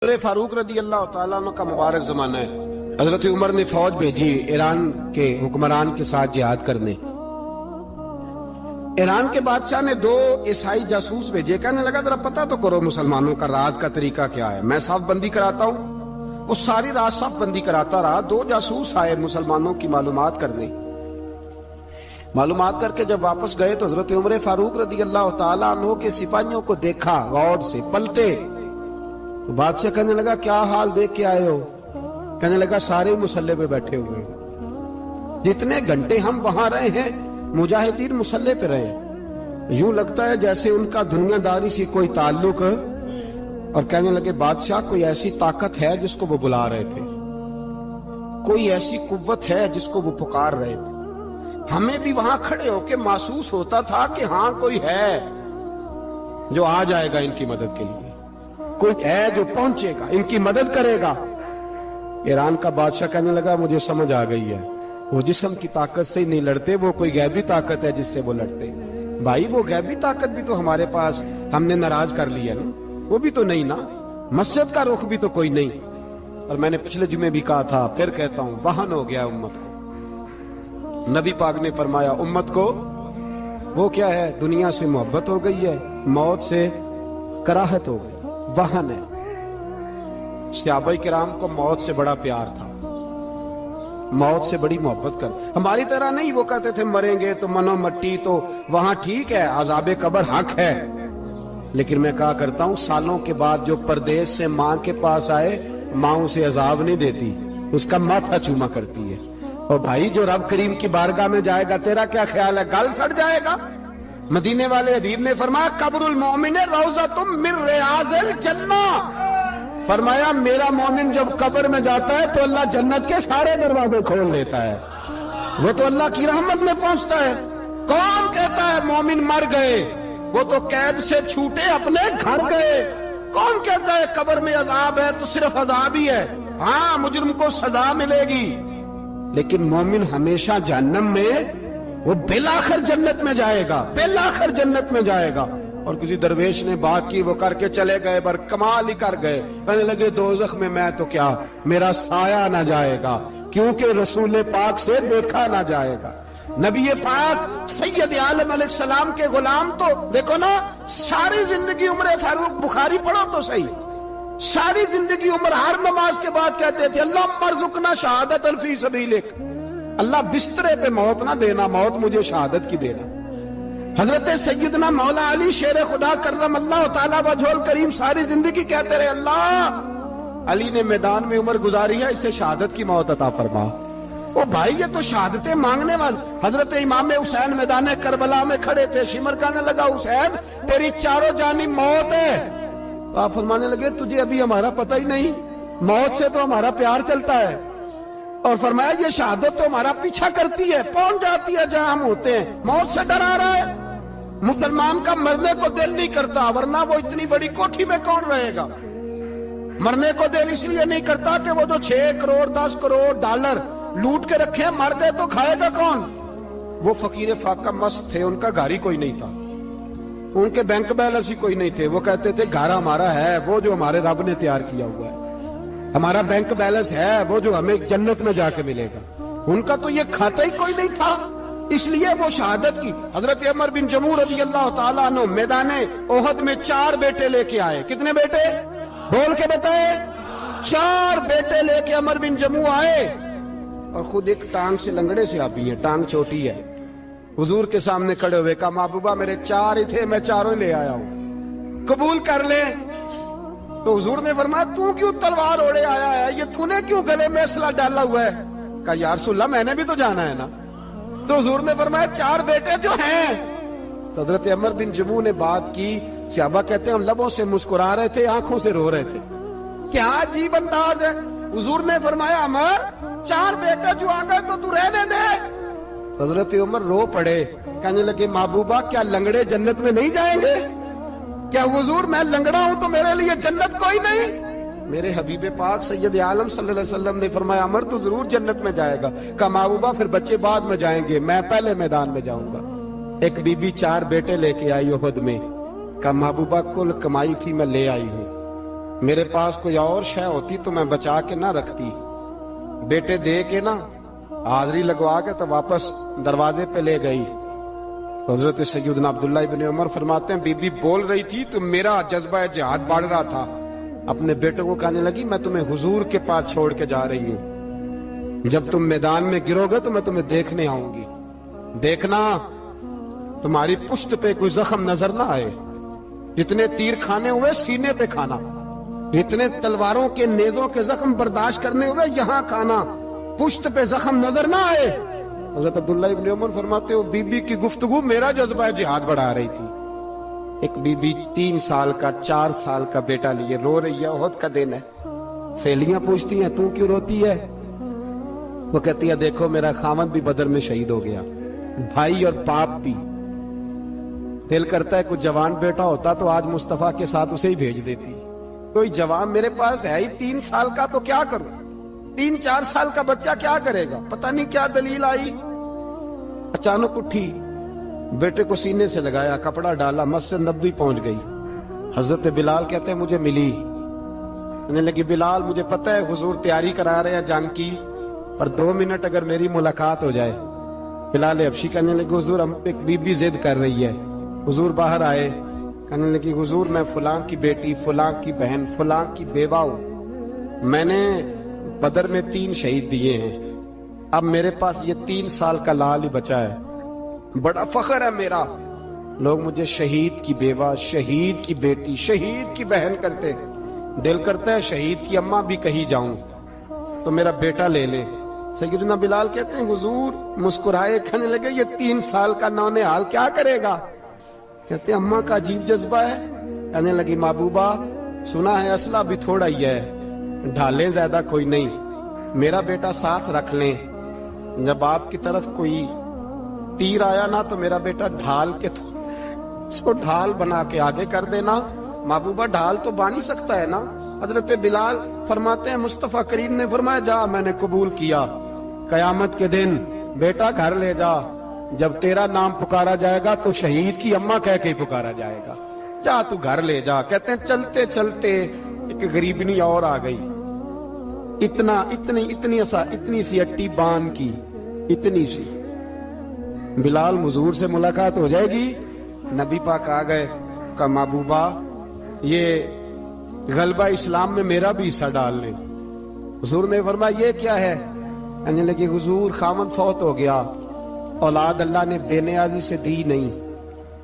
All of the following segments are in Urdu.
حضرت فاروق رضی اللہ تعالیٰ عنہ کا مبارک زمانہ ہے۔ حضرت عمر نے فوج بھیجی ایران کے حکمران کے ساتھ جہاد کرنے۔ ایران کے بادشاہ نے 2 عیسائی جاسوس بھیجے، کہنے لگا ذرا پتہ تو کرو مسلمانوں کا رات کا طریقہ کیا ہے، میں صف بندی کراتا ہوں۔ وہ ساری رات صف بندی کراتا رہا، 2 جاسوس آئے مسلمانوں کی معلومات کرنے۔ معلومات کر کے جب واپس گئے تو حضرت عمر فاروق رضی اللہ تعالیٰ عنہ کے سپاہیوں کو دیکھا، غور سے پلٹے۔ تو بادشاہ کہنے لگا کیا حال دیکھ کے آئے ہو؟ کہنے لگا سارے مسلح پہ بیٹھے ہوئے ہیں، جتنے گھنٹے ہم وہاں رہے ہیں مجاہدین مسلح پہ رہے ہیں، یوں لگتا ہے جیسے ان کا دنیا داری سے کوئی تعلق۔ اور کہنے لگے بادشاہ کوئی ایسی طاقت ہے جس کو وہ بلا رہے تھے، کوئی ایسی قوت ہے جس کو وہ پکار رہے تھے، ہمیں بھی وہاں کھڑے ہو کے محسوس ہوتا تھا کہ ہاں کوئی ہے جو آ جائے گا ان کی مدد کے لیے، کوئی ہے جو پہنچے گا ان کی مدد کرے گا۔ ایران کا بادشاہ کہنے لگا مجھے سمجھ آ گئی ہے، وہ جسم کی طاقت سے ہی نہیں لڑتے، وہ کوئی غیبی طاقت ہے جس سے وہ لڑتے۔ بھائی وہ غیبی طاقت بھی تو ہمارے پاس ہم نے ناراض کر لیا نا، وہ بھی تو نہیں نا، مسجد کا رخ بھی تو کوئی نہیں۔ اور میں نے پچھلے جمعے بھی کہا تھا، پھر کہتا ہوں، وہن ہو گیا امت کو۔ نبی پاک نے فرمایا امت کو وہ کیا ہے، دنیا سے محبت ہو گئی ہے، موت سے کراہت ہو گئی، وہن ہے۔ صحابہ کرام کو موت سے بڑا پیار تھا، موت سے بڑی محبت کر، ہماری طرح نہیں، وہ کہتے تھے مریں گے تو منو مٹی، تو وہاں ٹھیک ہے عذاب قبر حق ہے، لیکن میں کہا کرتا ہوں سالوں کے بعد جو پردیس سے ماں کے پاس آئے، ماں اسے عذاب نہیں دیتی، اس کا ماتھا چوما کرتی ہے۔ اور بھائی جو رب کریم کی بارگاہ میں جائے گا تیرا کیا خیال ہے، گل سڑ جائے گا؟ مدینے والے حبیب نے فرمایا قبر المومن روضۃ من ریاض الجنہ، فرمایا میرا مومن جب قبر میں جاتا ہے تو اللہ جنت کے سارے دروازے کھول لیتا ہے، وہ تو اللہ کی رحمت میں پہنچتا ہے۔ کون کہتا ہے مومن مر گئے، وہ تو قید سے چھوٹے اپنے گھر گئے۔ کون کہتا ہے قبر میں عذاب ہے تو صرف عذاب ہی ہے، ہاں مجرم کو سزا ملے گی، لیکن مومن ہمیشہ جہنم میں، وہ بالآخر جنت میں جائے گا، بالآخر جنت میں جائے گا۔ اور کسی درویش نے بات کی، وہ کر کے چلے گئے، بر کمال ہی کر گئے، کہنے لگے دوزخ میں میں تو کیا، میرا سایہ نہ جائے گا، کیونکہ رسول پاک سے دیکھا نہ جائے گا۔ نبی پاک سید عالم علیہ السلام کے غلام تو دیکھو نا، ساری زندگی عمر فاروق، بخاری پڑھو تو صحیح، ساری زندگی عمر ہر نماز کے بعد کہتے تھے اللہم ارزقنا شہادت فی سبیلک، اللہ بسترے پہ موت نہ دینا، موت مجھے شہادت کی دینا۔ حضرت سیدنا مولا علی شیر خدا کرم اللہ تعالیٰ وجہ الکریم ساری زندگی کہتے رہے اللہ، علی نے میدان میں عمر گزاری ہے، اسے شہادت کی موت عطا فرما۔ او بھائی یہ تو شہادتیں مانگنے والے۔ حضرت امام حسین میدان کربلا میں کھڑے تھے، شمر کہنے لگا حسین تیری چاروں جانب موت ہے، آپ فرمانے لگے تجھے ابھی ہمارا پتہ ہی نہیں، موت سے تو ہمارا پیار چلتا ہے، اور فرمایا یہ شہادت تو ہمارا پیچھا کرتی ہے، پہنچ جاتی ہے جہاں ہم ہوتے ہیں، موت سے ڈر آ رہا ہے۔ مسلمان کا مرنے کو دل نہیں کرتا، ورنہ وہ اتنی بڑی کوٹھی میں کون رہے گا؟ مرنے کو دل اس لیے نہیں کرتا کہ وہ جو 6 کروڑ 10 کروڑ ڈالر لوٹ کے رکھے ہیں، مر گئے تو کھائے گا کون؟ وہ فقیر فاقہ مست تھے، ان کا گھر ہی کوئی نہیں تھا، ان کے بینک بیلنس ہی کوئی نہیں تھے، وہ کہتے تھے گھر ہمارا ہے وہ جو ہمارے رب نے تیار کیا ہوا ہے، ہمارا بینک بیلنس ہے وہ جو ہمیں جنت میں جا کے ملے گا۔ ان کا تو یہ کھاتا ہی کوئی نہیں تھا، اس لیے وہ شہادت کی۔ حضرت عمر بن جموع رضی اللہ تعالیٰ عنہ میدان احد میں 4 بیٹے لے کے آئے، کتنے بیٹے بول کے بتائے؟ 4 بیٹے لے کے عمر بن جموع آئے، اور خود ایک ٹانگ سے لنگڑے سے آپی ہے، ٹانگ چھوٹی ہے، حضور کے سامنے کھڑے ہوئے کہا محبوبہ میرے 4 ہی تھے، میں 4 لے آیا ہوں، قبول کر لے۔ تو حضور نے فرمایا تو کیوں تلوار اوڑے آیا ہے، یہ تو نے کیوں گلے میں اسلحہ ڈالا ہوا ہے؟ کہا یا رسول اللہ میں نے بھی تو جانا ہے نا۔ تو حضور نے فرمایا 4 بیٹے جو ہیں۔ تو حضرت عمر بن جموع نے بات کی، صحابہ کہتے ہیں ہم لبوں سے مسکرا رہے تھے، آنکھوں سے رو رہے تھے، کیا عجیب انداز ہے۔ حضور نے فرمایا عمر 4 بیٹے جو آ گئے تو تو رہنے دے۔ حضرت عمر رو پڑے، کہنے لگے محبوبہ کیا لنگڑے جنت میں نہیں جائیں گے؟ کیا حضور میں لنگڑا ہوں تو میرے لیے جنت کوئی نہیں؟ میرے حبیب پاک سید عالم صلی اللہ علیہ وسلم نے فرمایا عمر تو ضرور جنت میں جائے گا۔ کہا محبوبہ پھر بچے بعد میں جائیں گے، میں پہلے میدان میں جاؤں گا۔ ایک بی بی 4 بیٹے لے کے آئی احد میں، کہا محبوبہ کل کمائی تھی میں لے آئی ہوں، میرے پاس کوئی اور شے ہوتی تو میں بچا کے نہ رکھتی، بیٹے دے کے نا حاضری لگوا کے تو واپس دروازے پہ لے گئی۔ حضرت سیدنا عبداللہ ابن عمر فرماتے ہیں بی بی بول رہی تھی تو میرا جذبہ جہاد بڑھ رہا تھا، اپنے بیٹوں کو کہنے لگی میں تمہیں حضور کے پاس چھوڑ کے جا رہی ہوں، جب تم میدان میں گرو گے تو میں تمہیں دیکھنے آؤں گی، دیکھنا تمہاری پشت پہ کوئی زخم نظر نہ آئے، جتنے تیر کھانے ہوئے سینے پہ کھانا، جتنے تلواروں کے نیزوں کے زخم برداشت کرنے ہوئے یہاں کھانا، پشت پہ زخم نظر نہ آئے۔ حضرت عبداللہ ابن عمر فرماتے ہو بی بی کی گفتگو میرا جذبہ جہاد بڑھا رہی تھی۔ ایک بی بی 3 سال کا 4 سال کا بیٹا لیے رو رہی ہے، احد کا دن ہے، سہیلیاں پوچھتی ہیں تو کیوں روتی ہے؟ وہ کہتی ہے دیکھو میرا خاوند بھی بدر میں شہید ہو گیا، بھائی اور باپ بھی، دل کرتا ہے کوئی جوان بیٹا ہوتا تو آج مصطفیٰ کے ساتھ اسے ہی بھیج دیتی، کوئی جوان میرے پاس ہے ہی 3 سال کا تو کیا کروں، 3-4 سال کا بچہ کیا کرے گا؟ پتہ نہیں کیا دلیل آئی، اچانک اٹھی، بیٹے کو سینے سے لگایا، کپڑا ڈالا، مسجد نبوی پہنچ گئی۔ حضرت بلال کہتے ہیں مجھے ملی، کہنے لگی بلال مجھے پتہ ہے حضور تیاری کرا رہے ہیں جنگ کی، پر 2 منٹ اگر میری ملاقات ہو جائے۔ بلال حبشی کہنے لگے حضور ہم ایک بی بی ضد کر رہی ہے۔ حضور باہر آئے، کہنے لگی حضور میں فلاں کی بیٹی، فلاں کی بہن، فلاں کی بیوہ ہوں، میں نے بدر میں 3 شہید دیے ہیں، اب میرے پاس یہ 3 سال کا لال ہی بچا ہے، بڑا فخر ہے میرا، لوگ مجھے شہید کی بیوہ، شہید کی بیٹی، شہید کی بہن کرتے، دل کرتا ہے شہید کی اماں بھی کہیں جاؤں تو میرا بیٹا لے لے۔ سیدنا بلال کہتے ہیں حضور مسکرائے، کہنے لگے یہ 3 سال کا نونہال کیا کرے گا؟ کہتے ہیں اماں کا عجیب جذبہ ہے۔ کہنے لگی محبوبہ سنا ہے اسلحہ بھی تھوڑا ہی ہے، ڈھالیں زیادہ کوئی نہیں، میرا بیٹا ساتھ رکھ لیں، جب آپ کی طرف کوئی تیر آیا نا تو میرا بیٹا ڈھال کے اس کو ڈھال بنا کے آگے کر دینا۔ محبوبہ ڈھال تو بن ہی سکتا ہے نا۔ حضرت بلال فرماتے ہیں مصطفیٰ کریم نے فرمایا جا میں نے قبول کیا، قیامت کے دن بیٹا گھر لے جا، جب تیرا نام پکارا جائے گا تو شہید کی اماں کہہ کے ہی پکارا جائے گا، جا تو گھر لے جا۔ کہتے ہیں چلتے چلتے ایک غریبنی اور آ گئی، اتنی سی اٹی بان کی، اتنی سی، بلال حضور سے ملاقات ہو جائے گی۔ نبی پاک آ گئے، کہا محبوبہ یہ غلبہ اسلام میں میرا بھی حصہ ڈال لیں۔ حضور نے فرمایا یہ کیا ہے؟ کہنے لگے حضور خامد فوت ہو گیا، اولاد اللہ نے بے نیازی سے دی نہیں،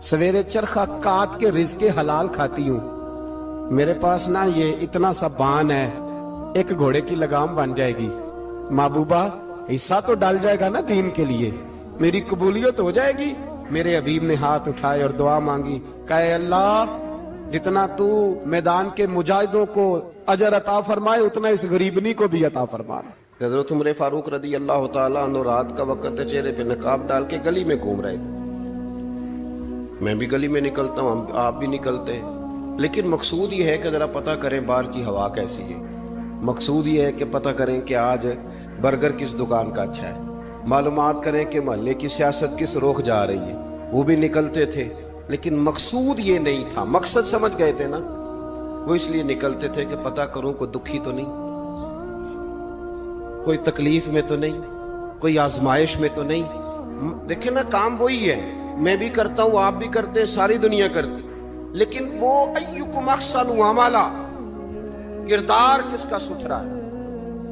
سویرے چرخہ کاٹ کے رزق حلال کھاتی ہوں، میرے پاس نا یہ اتنا سا بان ہے، ایک گھوڑے کی لگام بن جائے گی، محبوبہ حصہ تو ڈال جائے گا نا دین کے لیے، میری قبولیت ہو جائے گی۔ میرے حبیب نے ہاتھ اٹھائے اور دعا مانگی، کہے اللہ جتنا تو میدان کے مجاہدوں کو اجر عطا فرمائے اتنا اس غریبنی کو بھی عطا فرما۔ حضرت عمر فاروق رضی اللہ تعالیٰ عنہ رات کا وقت چہرے پہ نقاب ڈال کے گلی میں گھوم رہے تھے، میں بھی گلی میں نکلتا ہوں، آپ بھی نکلتے ہیں، لیکن مقصود یہ ہے کہ ذرا پتہ کریں باہر کی ہوا کیسی ہے، مقصود یہ ہے کہ پتہ کریں کہ آج برگر کس دکان کا اچھا ہے، معلومات کریں کہ محلے کی سیاست کس رخ جا رہی ہے، وہ بھی نکلتے تھے، لیکن مقصود یہ نہیں تھا، مقصد سمجھ گئے تھے نا، وہ اس لیے نکلتے تھے کہ پتہ کروں کوئی دکھی تو نہیں، کوئی تکلیف میں تو نہیں، کوئی آزمائش میں تو نہیں۔ دیکھیں نا کام وہی ہے، میں بھی کرتا ہوں، آپ بھی کرتے ہیں، ساری دنیا کرتی، لیکن وہ ایکم احسن عملا، کردار کس کا ستھرا ہے،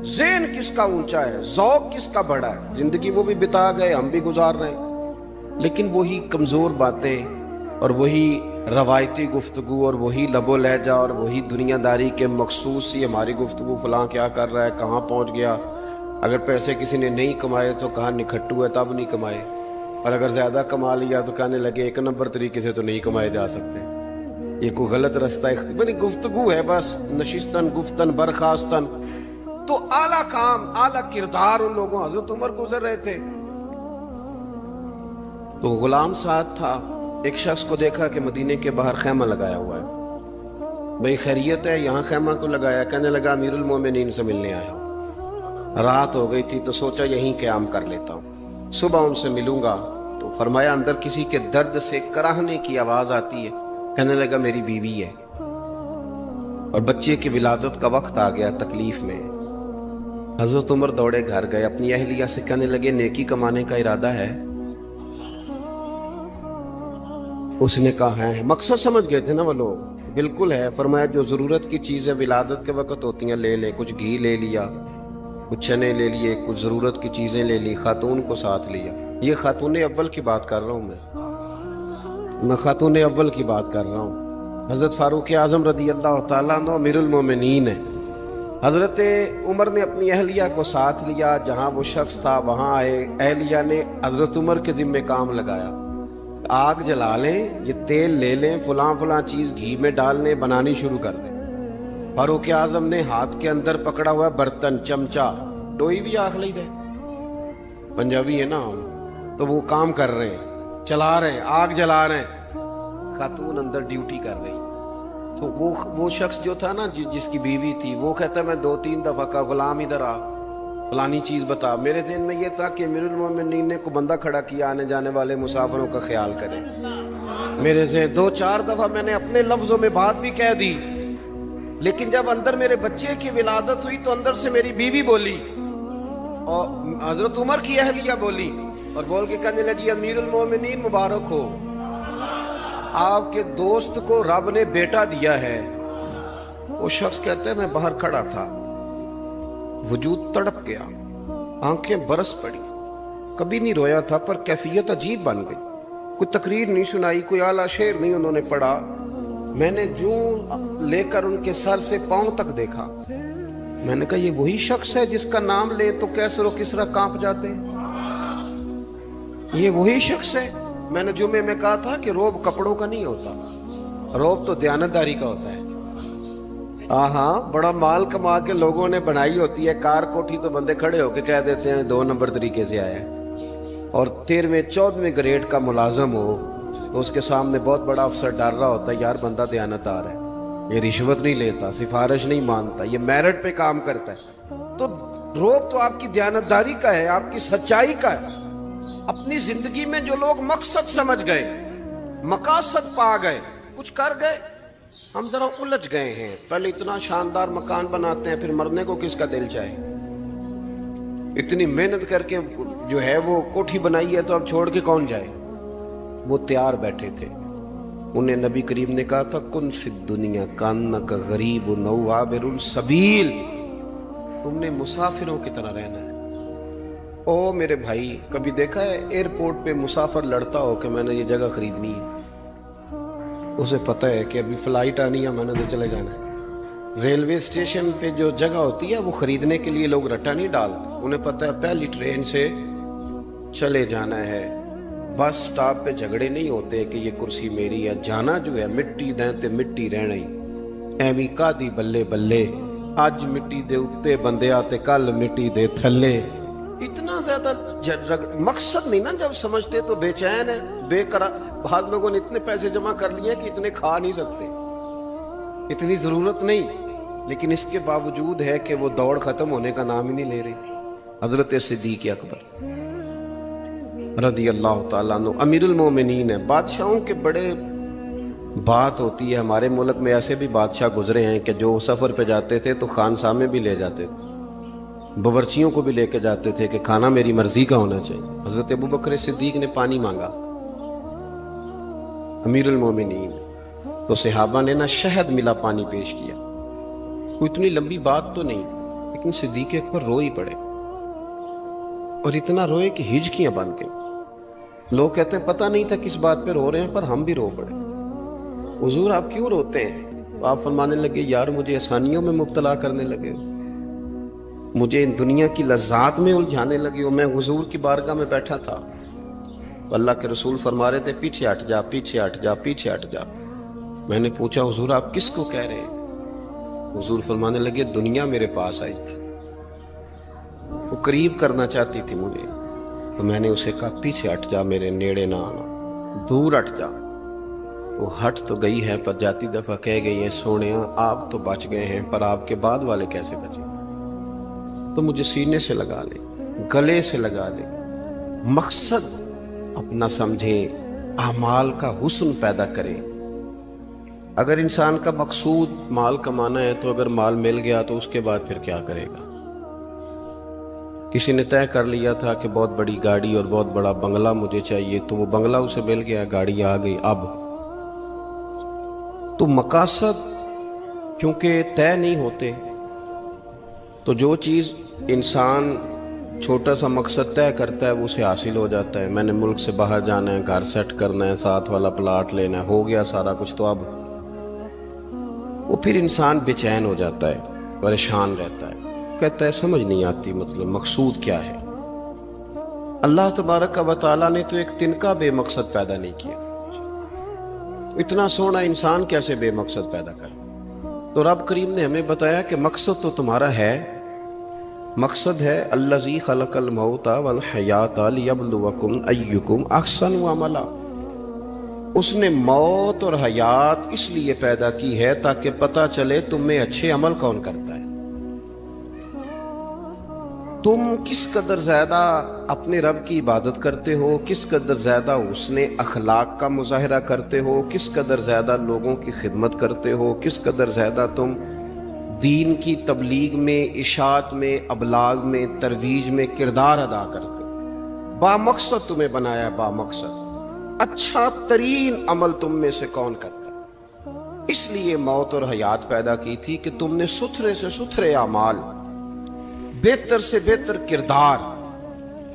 ذہن کس کا اونچا ہے، ذوق کس کا بڑا ہے۔ زندگی وہ بھی بتا گئے، ہم بھی گزار رہے ہیں، لیکن وہی کمزور باتیں اور وہی روایتی گفتگو اور وہی لب و لہجہ اور وہی دنیا داری کے مخصوص سی ہماری گفتگو، فلاں کیا کر رہا ہے، کہاں پہنچ گیا، اگر پیسے کسی نے نہیں کمائے تو کہاں نکھٹو ہے تب نہیں کمائے، اور اگر زیادہ کما لیا تو کہنے لگے 1 نمبر طریقے سے تو نہیں کمائے جا سکتے، یہ کوئی غلط رستہ بڑی گفتگو ہے، بس نشستن گفتن برخاستن۔ تو اعلیٰ کام، اعلیٰ کردار ان لوگوں، حضرت عمر گزر رہے تھے تو غلام ساتھ تھا، ایک شخص کو دیکھا کہ مدینے کے باہر خیمہ لگایا ہوا ہے، بھئی خیریت ہے، یہاں خیمہ کو لگایا؟ کہنے لگا امیر المومنین سے ملنے آیا، رات ہو گئی تھی تو سوچا یہیں قیام کر لیتا ہوں، صبح ان سے ملوں گا۔ تو فرمایا اندر کسی کے درد سے کراہنے کی آواز آتی ہے، کہنے لگا میری بیوی ہے۔ اور بچے کی ولادت کا وقت آ گیا تکلیف میں. حضرت عمر دوڑے گھر گئے, اپنی اہلیہ سے کہنے لگے نیکی کمانے کا ارادہ ہے؟ اس نے کہا ہے. مقصد سمجھ گئے تھے نا وہ لوگ, بالکل ہے. فرمایا جو ضرورت کی چیزیں ولادت کے وقت ہوتی ہیں لے لے. کچھ گھی لے لیا, کچھ چنے لے لیے, کچھ ضرورت کی چیزیں لے لی, خاتون کو ساتھ لیا. یہ خاتون اول کی بات کر رہا ہوں میں خاتون اول کی بات کر رہا ہوں. حضرت فاروق اعظم رضی اللہ تعالیٰ عنہ امیر المومنین ہے. حضرت عمر نے اپنی اہلیہ کو ساتھ لیا, جہاں وہ شخص تھا وہاں آئے. اہلیہ نے حضرت عمر کے ذمہ کام لگایا, آگ جلا لیں, یہ تیل لے لیں, فلاں چیز گھی میں ڈال لیں, بنانی شروع کر دیں. فاروق اعظم نے ہاتھ کے اندر پکڑا ہوا برتن, چمچا, ڈوئی بھی آخ لی دے, پنجابی ہے نا, تو وہ کام کر رہے ہیں, چلا رہے ہیں, آگ جلا رہے ہیں. خاتون اندر ڈیوٹی کر رہی. تو وہ شخص جو تھا نا جس کی بیوی تھی, وہ کہتا ہے میں 2-3 دفعہ کا غلام ادھر آ, فلانی چیز بتا. میرے ذہن میں یہ تھا کہ امیر المومنین نے کو بندہ کھڑا کیا آنے جانے والے مسافروں کا خیال کرے. میرے ذہن 2-4 دفعہ میں نے اپنے لفظوں میں بات بھی کہہ دی, لیکن جب اندر میرے بچے کی ولادت ہوئی تو اندر سے میری بیوی بولی اور حضرت عمر کی اہلیہ بولی, اور بول کے کہنے لگی امیر المومنین مبارک ہو, آپ کے دوست کو رب نے بیٹا دیا ہے. وہ شخص کہتے ہیں میں باہر کھڑا تھا, وجود تڑپ گیا, آنکھیں برس پڑی. کبھی نہیں رویا تھا پر کیفیت عجیب بن گئی. کوئی تقریر نہیں سنائی, کوئی اعلیٰ شعر نہیں انہوں نے پڑھا. میں نے جوں لے کر ان کے سر سے پاؤں تک دیکھا. میں نے کہا یہ وہی شخص ہے جس کا نام لے تو کیسر و کسرا کانپ جاتے ہیں, یہ وہی شخص ہے. میں نے جمعے میں کہا تھا کہ روب کپڑوں کا نہیں ہوتا, روب تو دیانتداری کا ہوتا ہے. ہاں, بڑا مال کما کے لوگوں نے بنائی ہوتی ہے کار کوٹھی, تو بندے کھڑے ہو کے کہہ دیتے ہیں 2 نمبر طریقے سے آیا ہے. اور 13ویں-14ویں گریڈ کا ملازم ہو تو اس کے سامنے بہت بڑا افسر ڈر رہا ہوتا ہے, یار بندہ دیانتدار ہے, یہ رشوت نہیں لیتا, سفارش نہیں مانتا, یہ میرٹ پہ کام کرتا ہے. تو روب تو آپ کی دیانتداری کا ہے, آپ کی سچائی کا ہے. اپنی زندگی میں جو لوگ مقصد سمجھ گئے, مقاصد پا گئے, کچھ کر گئے, ہم ذرا الجھ گئے ہیں. پہلے اتنا شاندار مکان بناتے ہیں, پھر مرنے کو کس کا دل چاہے. اتنی محنت کر کے جو ہے وہ کوٹھی بنائی ہے تو اب چھوڑ کے کون جائے. وہ تیار بیٹھے تھے, انہیں نبی کریم نے کہا تھا کن فی الدنیا کانک غریب او عابر السبیل, تم نے مسافروں کی طرح رہنا ہے. او میرے بھائی, کبھی دیکھا ہے ایئرپورٹ پہ مسافر لڑتا ہو کہ میں نے یہ جگہ خریدنی ہے؟ اسے پتہ ہے کہ ابھی فلائٹ آنی ہے, میں نے تو چلے جانا ہے. ریلوے اسٹیشن پہ جو جگہ ہوتی ہے وہ خریدنے کے لیے لوگ رٹا نہیں ڈالتے, انہیں پتہ ہے پہلی ٹرین سے چلے جانا ہے. بس سٹاپ پہ جھگڑے نہیں ہوتے کہ یہ کرسی میری ہے, جانا جو ہے مٹی دیں تے مٹی رہنا ہی. ایویں کادی بلے بلے, اج مٹی دے اتے بندے آتے کل مٹی دے تھلے. اتنا زیادہ مقصد نہیں نا جب سمجھتے تو بے چین ہے, بے قرار. بعض لوگوں نے اتنے پیسے جمع کر لیے کہ اتنے کھا نہیں سکتے, اتنی ضرورت نہیں, لیکن اس کے باوجود ہے کہ وہ دوڑ ختم ہونے کا نام ہی نہیں لے رہی. حضرت صدیق اکبر رضی اللہ تعالیٰ عنہ امیر المومنین ہے. بادشاہوں کے بڑے بات ہوتی ہے. ہمارے ملک میں ایسے بھی بادشاہ گزرے ہیں کہ جو سفر پہ جاتے تھے تو خانساہ میں بھی لے جاتے تھے, باورچیوں کو بھی لے کے جاتے تھے کہ کھانا میری مرضی کا ہونا چاہیے. حضرت ابوبکر صدیق نے پانی مانگا, امیر المومنین, تو صحابہ نے نا شہد ملا پانی پیش کیا. کوئی اتنی لمبی بات تو نہیں, لیکن صدیق اکبر رو ہی پڑے, اور اتنا روئے کہ ہجکیاں بن گئیں. لوگ کہتے ہیں پتہ نہیں تھا کس بات پہ رو رہے ہیں, پر ہم بھی رو پڑے. حضور آپ کیوں روتے ہیں؟ تو آپ فرمانے لگے یار مجھے آسانیوں میں مبتلا کرنے لگے ہو, مجھے ان دنیا کی لذات میں الجھانے لگے ہو. میں حضور کی بارگاہ میں بیٹھا تھا, اللہ کے رسول فرما رہے تھے پیچھے ہٹ جا, پیچھے ہٹ جا, پیچھے ہٹ جا. میں نے پوچھا حضور آپ کس کو کہہ رہے ہیں؟ حضور فرمانے لگے دنیا میرے پاس آئی تھی, وہ قریب کرنا چاہتی تھی مجھے, تو میں نے اسے کہا پیچھے ہٹ جا, میرے نیڑے نہ آنا, دور ہٹ جا. وہ ہٹ تو گئی ہے, پر جاتی دفعہ کہہ گئی ہے سونیا آپ تو بچ گئے ہیں, پر آپ کے بعد والے کیسے بچے؟ تو مجھے سینے سے لگا لے, گلے سے لگا لے, مقصد اپنا سمجھیں, اعمال کا حسن پیدا کریں. اگر انسان کا مقصود مال کمانا ہے تو اگر مال مل گیا تو اس کے بعد پھر کیا کرے گا؟ کسی نے طے کر لیا تھا کہ بہت بڑی گاڑی اور بہت بڑا بنگلہ مجھے چاہیے، تو وہ بنگلہ اسے مل گیا، گاڑی آ گئی۔ اب تو مقاصد کیونکہ طے نہیں ہوتے، تو جو چیز انسان چھوٹا سا مقصد طے کرتا ہے وہ اسے حاصل ہو جاتا ہے۔ میں نے ملک سے باہر جانا ہے، گھر سیٹ کرنا ہے، ساتھ والا پلاٹ لینا ہے، ہو گیا سارا کچھ، تو اب وہ پھر انسان بے چین ہو جاتا ہے، پریشان رہتا ہے، کہتا ہے سمجھ نہیں آتی مطلب مقصود کیا ہے۔ اللہ تبارک و تعالیٰ نے تو ایک تنکا بے مقصد پیدا نہیں کیا، اتنا سونا انسان کیسے بے مقصد پیدا کر؟ تو رب کریم نے ہمیں بتایا کہ مقصد تو تمہارا ہے، مقصد ہے الذی خلق الموت والحیات لیبلوکم ایکم احسن عملا۔ اس نے موت اور حیات اس لیے پیدا کی ہے تاکہ پتہ چلے تم میں اچھے عمل کون کرتا ہے، تم کس قدر زیادہ اپنے رب کی عبادت کرتے ہو، کس قدر زیادہ حسن اخلاق کا مظاہرہ کرتے ہو، کس قدر زیادہ لوگوں کی خدمت کرتے ہو، کس قدر زیادہ تم دین کی تبلیغ میں، اشاعت میں، ابلاغ میں، ترویج میں کردار ادا کرتے ہو۔ با مقصد تمہیں بنایا، با مقصد اچھا ترین عمل تم میں سے کون کرتا ہے، اس لیے موت اور حیات پیدا کی تھی کہ تم نے ستھرے سے ستھرے اعمال، بہتر سے بہتر کردار،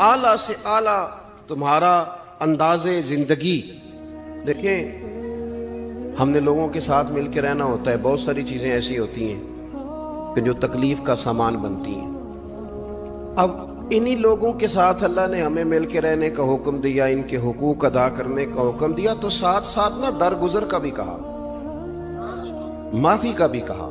اعلیٰ سے اعلیٰ تمہارا انداز زندگی۔ دیکھیں ہم نے لوگوں کے ساتھ مل کے رہنا ہوتا ہے، بہت ساری چیزیں ایسی ہوتی ہیں کہ جو تکلیف کا سامان بنتی ہیں۔ اب انہی لوگوں کے ساتھ اللہ نے ہمیں مل کے رہنے کا حکم دیا، ان کے حقوق ادا کرنے کا حکم دیا، تو ساتھ ساتھ نا درگزر کا بھی کہا، معافی کا بھی کہا۔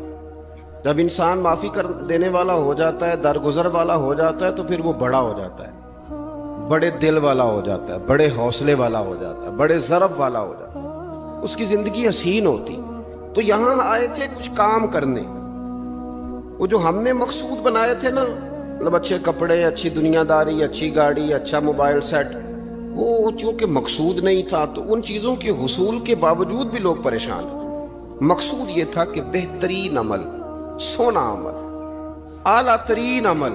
جب انسان معافی کر دینے والا ہو جاتا ہے، درگزر والا ہو جاتا ہے، تو پھر وہ بڑا ہو جاتا ہے، بڑے دل والا ہو جاتا ہے، بڑے حوصلے والا ہو جاتا ہے، بڑے ضرب والا ہو جاتا ہے، اس کی زندگی حسین ہوتی۔ تو یہاں آئے تھے کچھ کام کرنے، وہ جو ہم نے مقصود بنائے تھے نا، مطلب اچھے کپڑے، اچھی دنیا داری، اچھی گاڑی، اچھا موبائل سیٹ، وہ چونکہ مقصود نہیں تھا تو ان چیزوں کے حصول کے باوجود بھی لوگ پریشان ہیں۔ مقصود یہ تھا کہ بہترین عمل، سونا عمل، اعلیٰ ترین عمل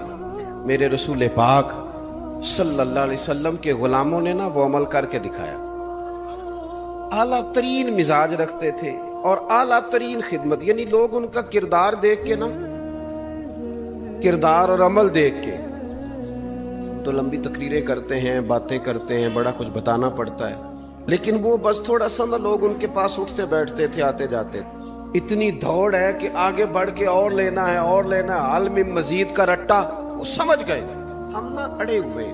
میرے رسول پاک صلی اللہ علیہ وسلم کے غلاموں نے نا وہ عمل کر کے دکھایا۔ اعلیٰ ترین مزاج رکھتے تھے اور اعلیٰ ترین خدمت، یعنی لوگ ان کا کردار دیکھ کے نا، کردار اور عمل دیکھ کے تو لمبی تقریریں کرتے ہیں، باتیں کرتے ہیں، بڑا کچھ بتانا پڑتا ہے، لیکن وہ بس تھوڑا سا نا لوگ ان کے پاس اٹھتے بیٹھتے تھے، آتے جاتے تھے۔ اتنی دوڑ ہے کہ آگے بڑھ کے اور لینا ہے، اور لینا ہے، حل میں مزید کا رٹا، وہ سمجھ گئے، ہم نا اڑے ہوئے۔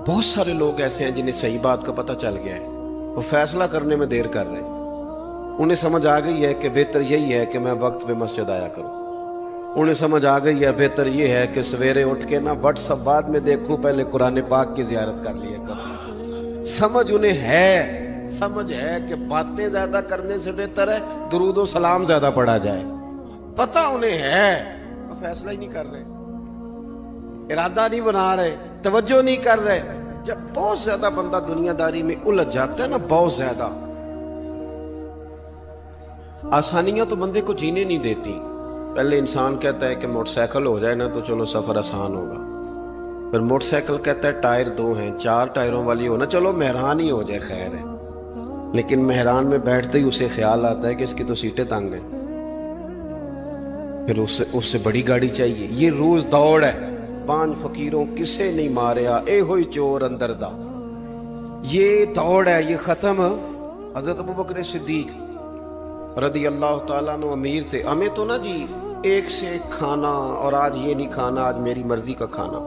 بہت سارے لوگ ایسے ہیں جنہیں صحیح بات کا پتہ چل گیا ہے، وہ فیصلہ کرنے میں دیر کر رہے ہیں، انہیں سمجھ آ گئی ہے کہ بہتر یہی ہے کہ میں وقت پہ مسجد آیا کروں، انہیں سمجھ آ گئی ہے بہتر یہ ہے کہ سویرے اٹھ کے نا واٹس ایپ بعد میں دیکھوں، پہلے قرآن پاک کی زیارت کر لیا کروں۔ سمجھ انہیں ہے، سمجھ ہے کہ باتیں زیادہ کرنے سے بہتر ہے درود و سلام زیادہ پڑھا جائے، پتہ انہیں ہے، وہ فیصلہ ہی نہیں کر رہے، ارادہ نہیں بنا رہے، توجہ نہیں کر رہے۔ جب بہت زیادہ بندہ دنیا داری میں الجھ جاتا ہے نا، بہت زیادہ، آسانیاں تو بندے کو جینے نہیں دیتی۔ پہلے انسان کہتا ہے کہ موٹر سائیکل ہو جائے نا تو چلو سفر آسان ہوگا، پھر موٹر سائیکل کہتا ہے ٹائر 2 ہیں، 4 ٹائروں والی ہونا، چلو مہران ہی ہو جائے خیر ہے، لیکن مہران میں بیٹھتے ہی اسے خیال آتا ہے کہ اس کی تو سیٹیں تنگ ہیں، پھر اس سے بڑی گاڑی چاہیے۔ یہ روز دوڑ ہے، 5 فقیروں کسے نہیں ماریا، اے ہوئی چور اندر دا، یہ دوڑ ہے، یہ ختم۔ حضرت ابوبکر صدیق رضی اللہ تعالیٰ عنہ امیر تھے، ہمیں تو نا جی ایک سے ایک کھانا، اور آج یہ نہیں کھانا، آج میری مرضی کا کھانا،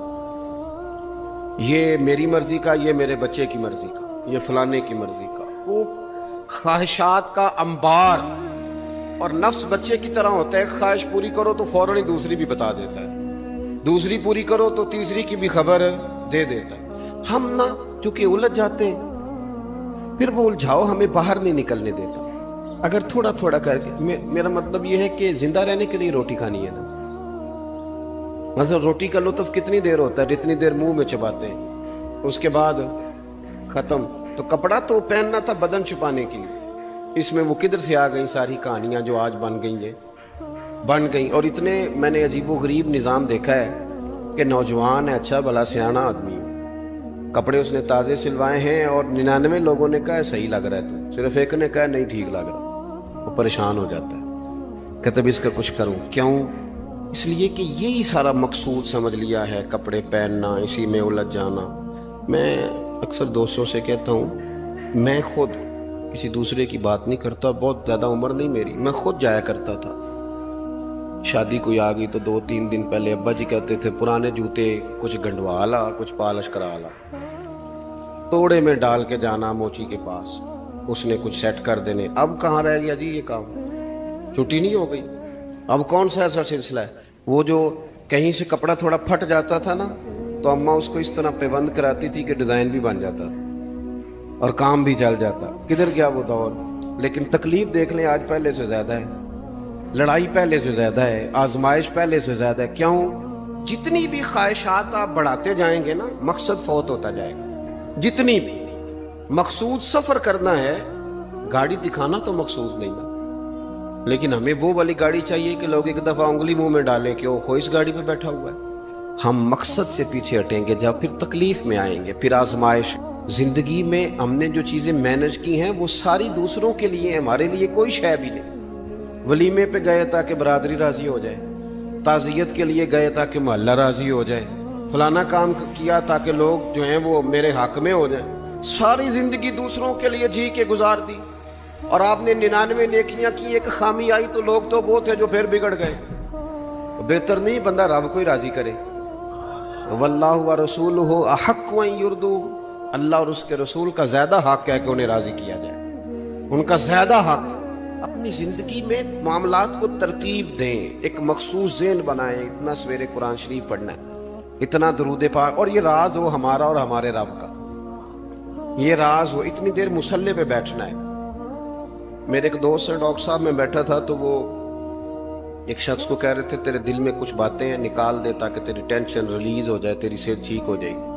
یہ میری مرضی کا، یہ میرے بچے کی مرضی کا، یہ فلانے کی مرضی کا، وہ خواہشات کا انبار۔ اور نفس بچے کی طرح ہوتا ہے، خواہش پوری کرو تو فوراً ہی دوسری بھی بتا دیتا ہے، دوسری پوری کرو تو تیسری کی بھی خبر دے دیتا ہے۔ ہم نا چونکہ الجھ جاتے ہیں، پھر وہ الجھاؤ ہمیں باہر نہیں نکلنے دیتا۔ اگر تھوڑا تھوڑا کر کے، میرا مطلب یہ ہے کہ زندہ رہنے کے لیے روٹی کھانی ہے نا، مثلا روٹی کا لطف کتنی دیر ہوتا ہے، جتنی دیر منہ میں چباتے ہیں، اس کے بعد ختم۔ تو کپڑا تو پہننا تھا بدن چھپانے کے لیے، اس میں وہ کدھر سے آ گئی ساری کہانیاں جو آج بن گئیں. اور اتنے میں نے عجیب و غریب نظام دیکھا ہے کہ نوجوان ہے، اچھا بھلا سیاںا آدمی، کپڑے اس نے تازے سلوائے ہیں اور 99 لوگوں نے کہا ہے صحیح لگ رہا ہے، تو صرف ایک نے کہا نہیں ٹھیک لگ رہا. وہ پریشان ہو جاتا ہے، کہتا ہے اس کا کچھ کروں. کیوں؟ اس لیے کہ یہی سارا مقصود سمجھ لیا ہے، کپڑے پہننا، اسی میں الجھ جانا. میں اکثر دوستوں سے کہتا ہوں، میں خود کسی دوسرے کی بات نہیں کرتا، بہت زیادہ عمر نہیں میری، میں خود جایا کرتا تھا. شادی کوئی آ گئی تو 2-3 دن پہلے ابا جی کہتے تھے پرانے جوتے کچھ گنڈوا لا، کچھ پالش کرا لا، توڑے میں ڈال کے جانا موچی کے پاس، اس نے کچھ سیٹ کر دینے. اب کہاں رہ گیا جی یہ کام؟ چھٹی نہیں ہو گئی. اب کون سا ایسا سلسلہ ہے؟ وہ جو کہیں سے کپڑا تھوڑا پھٹ جاتا تھا نا تو اماں اس کو اس طرح پیوند کراتی تھی کہ ڈیزائن بھی بن جاتا تھا اور کام بھی چل جاتا. کدھر گیا وہ دور؟ لیکن تکلیف دیکھ لیں آج پہلے سے زیادہ ہے، لڑائی پہلے سے زیادہ ہے، آزمائش پہلے سے زیادہ ہے. کیوں؟ جتنی بھی خواہشات آپ بڑھاتے جائیں گے نا مقصد فوت ہوتا جائے گا. جتنی بھی مقصود سفر کرنا ہے، گاڑی دکھانا تو مقصود نہیں نا، لیکن ہمیں وہ والی گاڑی چاہیے کہ لوگ ایک دفعہ انگلی منہ میں ڈالیں کہ وہ اس گاڑی پہ بیٹھا ہوا ہے. ہم مقصد سے پیچھے ہٹیں گے جب پھر تکلیف میں آئیں گے، پھر آزمائش. زندگی میں ہم نے جو چیزیں مینج کی ہیں وہ ساری دوسروں کے لیے ہیں، ہمارے لیے کوئی شے بھی نہیں. ولیمے پہ گئے تاکہ برادری راضی ہو جائے، تعزیت کے لیے گئے تاکہ محلہ راضی ہو جائے، فلانا کام کیا تاکہ لوگ جو ہیں وہ میرے حق میں ہو جائیں. ساری زندگی دوسروں کے لیے جی کے گزار دی، اور آپ نے 99 نیکیاں کی، ایک خامی آئی تو لوگ تو وہ تھے جو پھر بگڑ گئے. بہتر نہیں بندہ رب کو ہی راضی کرے. واللہ ورسولہ احق ان یرضوا، اللہ اور اس کے رسول کا زیادہ حق ہے کہ انہیں راضی کیا جائے، ان کا زیادہ حق. اپنی زندگی میں معاملات کو ترتیب دیں، ایک مخصوص ذہن بنائیں. اتنا سویرے قرآن شریف پڑھنا ہے، اتنا درود پاک، اور یہ راز ہو ہمارا اور ہمارے رب کا، یہ راز ہو. اتنی دیر مصلی پہ بیٹھنا ہے. میرے ایک دوست ہے ڈاکٹر صاحب، میں بیٹھا تھا تو وہ ایک شخص کو کہہ رہے تھے تیرے دل میں کچھ باتیں ہیں نکال دے تاکہ تیری ٹینشن ریلیز ہو جائے، تیری صحت ٹھیک ہو جائے گی.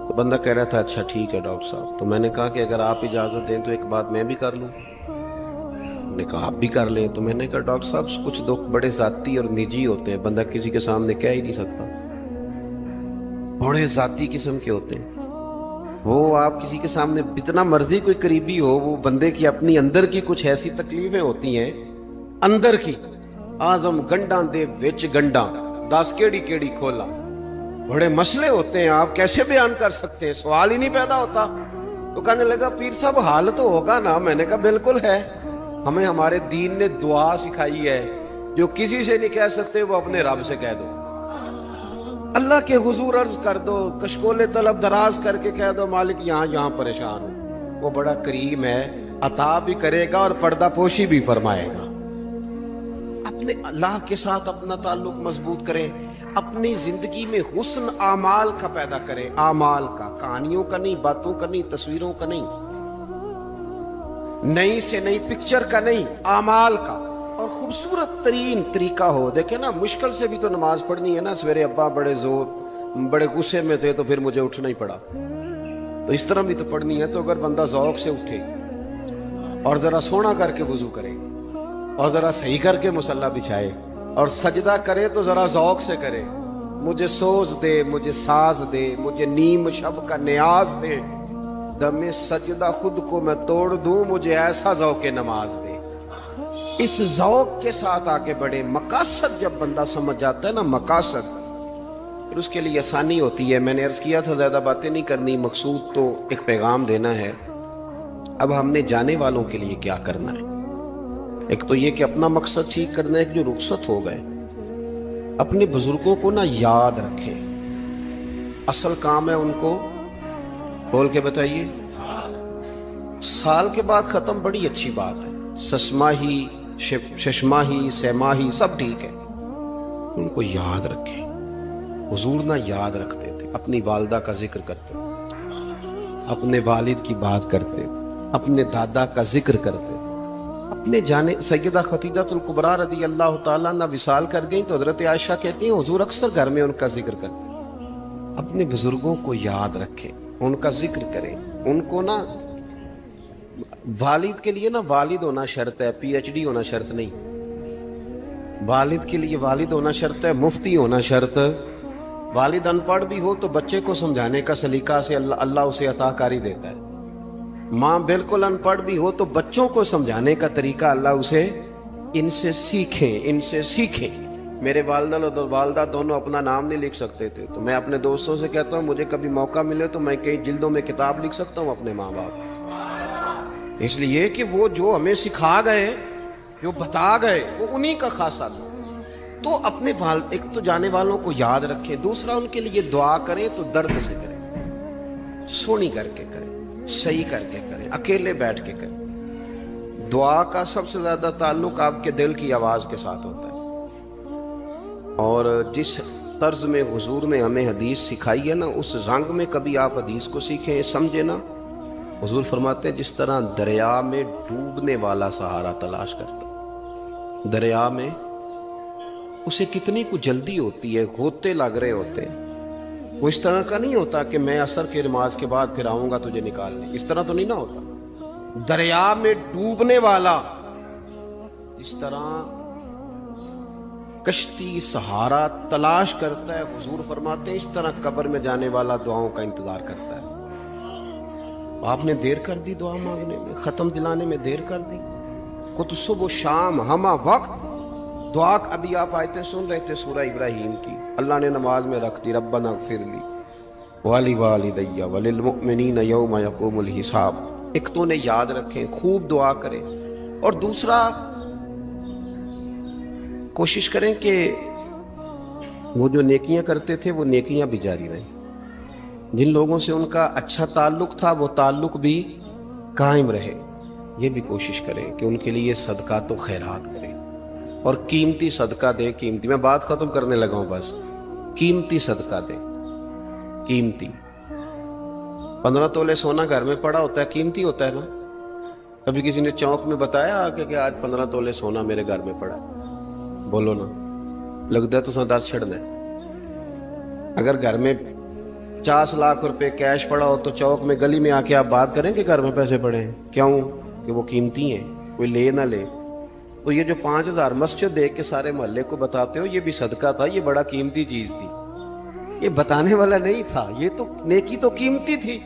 تو بندہ کہہ رہا تھا اچھا ٹھیک ہے ڈاکٹر صاحب. تو میں نے کہا کہ اگر آپ اجازت دیں تو ایک بات میں بھی کر لوں. نے کہا آپ بھی کر لیں. تو میں نے کہا ڈاکٹر صاحب کچھ دکھ بڑے ذاتی اور نجی ہوتے ہیں، بندہ کسی کے سامنے کہہ ہی نہیں سکتا، بڑے ذاتی قسم کے ہوتے ہیں. وہ آپ کسی کے سامنے اتنا مرضی کوئی قریبی ہو، وہ بندے کی اپنی اندر کی کچھ ایسی تکلیفیں ہوتی ہیں اندر کی. آزم گنڈاں دے وچ گنڈاں 10 کیڑی کھولا، بڑے مسئلے ہوتے ہیں، آپ کیسے بیان کر سکتے ہیں؟ سوال ہی نہیں پیدا ہوتا. تو کہنے لگا پیر صاحب حال تو ہوگا نا. میں نے کہا بالکل ہے. ہمیں ہمارے دین نے دعا سکھائی ہے، جو کسی سے نہیں کہہ سکتے وہ اپنے رب سے کہہ دو. اللہ کے حضور عرض کر دو، کشکول طلب دراز کر کے کہہ دو مالک یہاں پریشان ہوں. وہ بڑا کریم ہے، عطا بھی کرے گا اور پردہ پوشی بھی فرمائے گا. اپنے اللہ کے ساتھ اپنا تعلق مضبوط کریں. اپنی زندگی میں حسن اعمال کا پیدا کریں، اعمال کا، کہانیوں کا نہیں، باتوں کا نہیں، تصویروں کا نہیں، نئی سے نئی پکچر کا نہیں، اعمال کا. اور خوبصورت ترین طریقہ ہو. دیکھیں نا مشکل سے بھی تو نماز پڑھنی ہے نا. سویرے ابا بڑے غصے میں تھے تو پھر مجھے اٹھنا ہی پڑا، تو اس طرح بھی تو پڑھنی ہے. تو اگر بندہ ذوق سے اٹھے اور ذرا سونا کر کے وضو کرے اور ذرا صحیح کر کے مصلی بچھائے اور سجدہ کرے تو ذرا ذوق سے کرے. مجھے سوز دے، مجھے ساز دے، مجھے نیم شب کا نیاز دے، دم سجدہ خود کو میں توڑ دوں، مجھے ایسا ذوق نماز دے. اس ذوق کے ساتھ آگے بڑھے. مقاصد جب بندہ سمجھ جاتا ہے نا، مقاصد، پھر اس کے لیے آسانی ہوتی ہے. میں نے عرض کیا تھا زیادہ باتیں نہیں کرنی، مقصود تو ایک پیغام دینا ہے. اب ہم نے جانے والوں کے لیے کیا کرنا ہے؟ ایک تو یہ کہ اپنا مقصد ٹھیک کرنا ہے کہ جو رخصت ہو گئے اپنے بزرگوں کو نا یاد رکھیں. اصل کام ہے ان کو بول کے بتائیے. سال کے بعد ختم بڑی اچھی بات ہے، سسماہی ششماہی سیماہی سب ٹھیک ہے، ان کو یاد رکھیں. حضور نہ یاد رکھتے تھے، اپنی والدہ کا ذکر کرتے، اپنے والد کی بات کرتے، اپنے دادا کا ذکر کرتے. اپنے جانے سیدہ خدیجہ الکبریٰ رضی اللہ تعالیٰ نہ وصال کر گئیں تو حضرت عائشہ کہتی ہیں حضور اکثر گھر میں ان کا ذکر کرتے. اپنے بزرگوں کو یاد رکھیں، ان کا ذکر کریں. ان کو نا والد کے لیے نا والد ہونا شرط ہے، پی ایچ ڈی ہونا شرط نہیں. والد کے لیے والد ہونا شرط ہے، مفتی ہونا شرط. والد ان پڑھ بھی ہو تو بچے کو سمجھانے کا سلیقہ سے اللہ اسے عطا کاری دیتا ہے. ماں بالکل ان پڑھ بھی ہو تو بچوں کو سمجھانے کا طریقہ اللہ اسے ان سے سیکھیں. میرے والدہ اور والدہ دونوں اپنا نام نہیں لکھ سکتے تھے، تو میں اپنے دوستوں سے کہتا ہوں مجھے کبھی موقع ملے تو میں کئی جلدوں میں کتاب لکھ سکتا ہوں اپنے ماں باپ. اس لیے کہ وہ جو ہمیں سکھا گئے، جو بتا گئے، وہ انہی کا خاصہ تھا. تو اپنے والد ایک تو جانے والوں کو یاد رکھیں، دوسرا ان کے لیے دعا کریں تو درد سے کریں، سونی کر کے کریں، صحیح کر کے کریں، اکیلے بیٹھ کے کریں. دعا کا سب سے زیادہ تعلق آپ کے دل کی آواز کے ساتھ ہوتا ہے. اور جس طرز میں حضور نے ہمیں حدیث سکھائی ہے نا، اس رنگ میں کبھی آپ حدیث کو سیکھیں، سمجھیں نا. حضور فرماتے ہیں جس طرح دریا میں ڈوبنے والا سہارا تلاش کرتا، دریا میں اسے کتنی کو جلدی ہوتی ہے، غوطے لگ رہے ہوتے ہیں. وہ اس طرح کا نہیں ہوتا کہ میں عصر کی نماز کے بعد پھر آؤں گا تجھے نکالنے، اس طرح تو نہیں نہ ہوتا. دریا میں ڈوبنے والا اس طرح کشتی سہارا تلاش کرتا ہے، حضور فرماتے ہیں اس طرح قبر میں جانے والا دعاؤں کا انتظار کرتا ہے. آپ نے دیر کر دی دعا مانگنے میں، ختم دلانے میں دیر کر دی. کت صبح و شام ہمہ وقت دعا. ابھی آپ آیتیں سن رہے تھے سورہ ابراہیم کی، اللہ نے نماز میں رکھ دی، ربنا اغفر لی ولوالدی وللمؤمنین یوم یقوم الحساب. ایک تو انہیں یاد رکھیں، خوب دعا کریں، اور دوسرا کوشش کریں کہ وہ جو نیکیاں کرتے تھے وہ نیکیاں بھی جاری رہیں. جن لوگوں سے ان کا اچھا تعلق تھا وہ تعلق بھی قائم رہے. یہ بھی کوشش کریں کہ ان کے لیے صدقات و خیرات کریں، اور قیمتی صدقہ دیں. قیمتی، میں بات ختم کرنے لگا ہوں بس. قیمتی صدقہ دیں، قیمتی. 15 تولے سونا گھر میں پڑا ہوتا ہے، قیمتی ہوتا ہے نا. کبھی کسی نے چوک میں بتایا کہ آج 15 تولے سونا میرے گھر میں پڑا؟ بولو نا، لگتا ہے تو 10 چھڑنا ہے. اگر گھر میں 50 لاکھ روپے کیش پڑا ہو تو چوک میں گلی میں آ کے آپ بات کریں کہ گھر میں پیسے پڑے ہیں؟ کیوں؟ کہ وہ قیمتی ہیں، کوئی لے نہ لے. تو یہ جو 5000 مسجد دیکھ کے سارے محلے کو بتاتے ہو یہ بھی صدقہ تھا، یہ بڑا قیمتی چیز تھی. یہ بتانے والا نہیں تھا، یہ تو نیکی تو قیمتی تھی.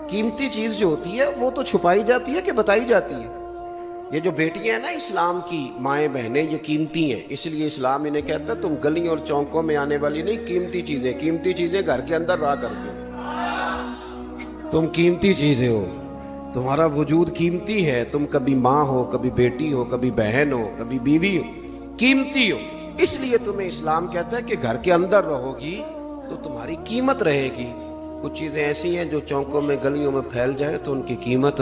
قیمتی چیز جو ہوتی ہے وہ تو چھپائی جاتی ہے کہ بتائی جاتی ہے. یہ جو بیٹیاں ہیں نا اسلام کی مائیں بہنیں، یہ قیمتی ہیں. اس لیے اسلام انہیں کہتا ہے تم گلیوں اور چوکوں میں آنے والی نہیں، قیمتی چیزیں گھر کے اندر رہا کرتے ہو. تم قیمتی چیزیں ہو، تمہارا وجود قیمتی ہے. تم کبھی ماں ہو، کبھی بیٹی ہو، کبھی بہن ہو، کبھی بیوی ہو، قیمتی ہو. اس لیے تمہیں اسلام کہتا ہے کہ گھر کے اندر رہو گی تو تمہاری قیمت رہے گی. کچھ چیزیں ایسی ہیں جو چوکوں میں گلیوں میں پھیل جائے تو ان کی قیمت